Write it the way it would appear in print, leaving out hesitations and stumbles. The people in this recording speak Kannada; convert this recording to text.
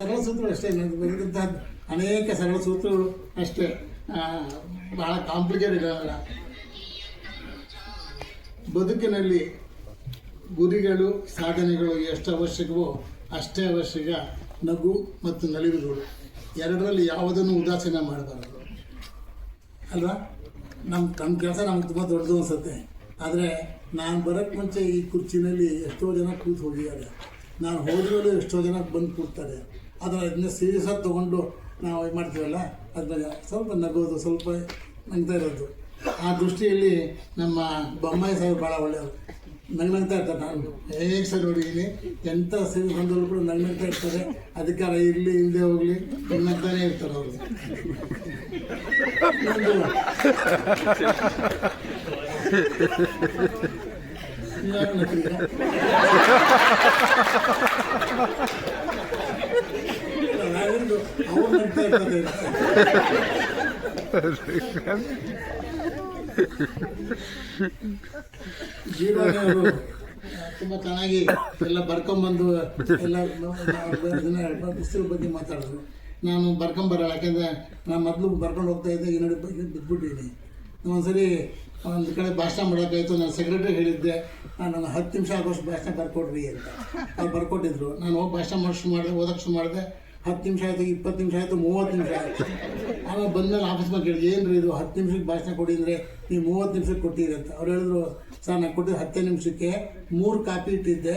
ಸರಳ ಸೂತ್ರಗಳು ಅಷ್ಟೇ, ನನಗೆ ಬರೆದಂತಹ ಅನೇಕ ಸರಳ ಸೂತ್ರಗಳು ಅಷ್ಟೇ, ಬಹಳ ಕಾಂಪ್ಲಿಕೇಟೆಡ್ ಅಲ್ಲ. ಬದುಕಿನಲ್ಲಿ ಗುರಿಗಳು ಸಾಧನೆಗಳು ಎಷ್ಟು ಅವಶ್ಯಕವೋ ಅಷ್ಟೇ ಅವಶ್ಯಕ ನಗು ಮತ್ತು ನಲಿವುಗಳು. ಎರಡರಲ್ಲಿ ಯಾವುದನ್ನು ಉದಾಸೀನ ಮಾಡಬಾರದು ಅಲ್ವಾ. ನಮ್ಮ ಕೆಲಸ ನಮ್ಗೆ ತುಂಬ ದೊಡ್ಡದು ಅನಿಸುತ್ತೆ, ಆದರೆ ನಾನು ಬರೋಕ್ಕೆ ಮುಂಚೆ ಈ ಕುರ್ಚಿನಲ್ಲಿ ಎಷ್ಟೋ ಜನ ಕೂತು ಹೋಗಿದ್ದಾರೆ, ನಾನು ಹೋದ್ರೂ ಎಷ್ಟೋ ಜನ ಬಂದು ಕೂರ್ತಾರೆ. ಆದರೆ ಅದನ್ನ ಸೀರಿಯಸ್ ಆಗಿ ತೊಗೊಂಡು ನಾವು ಇದು ಮಾಡ್ತೀವಲ್ಲ, ಅದನ್ನ ಸ್ವಲ್ಪ ನಗೋದು, ಸ್ವಲ್ಪ ನಗ್ತಾ ಇರೋದು. ಆ ದೃಷ್ಟಿಯಲ್ಲಿ ನಮ್ಮ ಬೊಮ್ಮಾಯಿ ಸಾಹೇಬ್ ಭಾಳ ಒಳ್ಳೆಯವರು, ನಗ್ನಗ್ತಾ ಇರ್ತಾರೆ. ನಾನು ಹೇಗೆ ಸರ್ ನೋಡಿದ್ದೀನಿ, ಎಂಥ ಸೀರಿಯಸ್ ಬಂದವರು ಕೂಡ ನಗ್ನಗ್ತಾ ಇರ್ತಾರೆ. ಅಧಿಕಾರ ಇರಲಿ ಇಲ್ಲದೆ ಹೋಗಲಿ ನಗ್ನಗ್ತಾನೆ ಇರ್ತಾರೆ ಅವರು. ಅವ್ರು ನಗ್ತಾ ಇರ್ತಾರೆ. ಜೀವನ ಅವರು ತುಂಬ ಚೆನ್ನಾಗಿ ಎಲ್ಲ ಬರ್ಕೊಂಬಂದು ಎಲ್ಲ ಪುಸ್ತಕದ ಬಗ್ಗೆ ಮಾತಾಡಿದ್ರು. ನಾನು ಬರ್ಕೊಂಬರಲ್ಲ, ಯಾಕೆಂದರೆ ನಾನು ಮೊದಲು ಬರ್ಕೊಂಡು ಹೋಗ್ತಾ ಇದ್ದೆ, ಈ ನೋಡಿ ಬಿಟ್ಬಿಟ್ಟಿದ್ದೀನಿ. ಒಂದ್ಸರಿ ಒಂದು ಕಡೆ ಭಾಷಣ ಮಾಡೋಕ್ಕಾಯಿತು, ನಾನು ಸೆಕ್ರೆಟರಿ ಹೇಳಿದ್ದೆ, ನಾನು 10 ನಿಮಿಷ ಆಗೋಷ್ಟು ಭಾಷಣ ಬರ್ಕೊಡ್ರಿ ಅಂತ. ಅವ್ರು ಬರ್ಕೊಟ್ಟಿದ್ರು. ನಾನು ಹೋಗಿ ಭಾಷಣ ಮಾಡಿದೆ, ಓದಕ್ಕೆ ಶುರು ಮಾಡಿದೆ. 10 ನಿಮಿಷ ಆಯಿತು, 20 ನಿಮಿಷ ಆಯಿತು, 30 ನಿಮಿಷ ಆಯಿತು. ಆಮೇಲೆ ಬಂದಮೇಲೆ ಆಫೀಸ್ ಬಗ್ಗೆ ಕೇಳಿದೆ, ಏನು ರೀ ಇದು 10 ನಿಮಿಷಕ್ಕೆ ಭಾಷಣ ಕೊಡಿ ಅಂದರೆ ನೀವು 30 ನಿಮಿಷಕ್ಕೆ ಕೊಟ್ಟಿರಿ ಅಂತ. ಅವ್ರು ಹೇಳಿದ್ರು, ಸರ್ ನಾನು ಕೊಟ್ಟಿದ್ದು 10 ನಿಮಿಷಕ್ಕೆ 3 ಕಾಪಿ ಇಟ್ಟಿದ್ದೆ.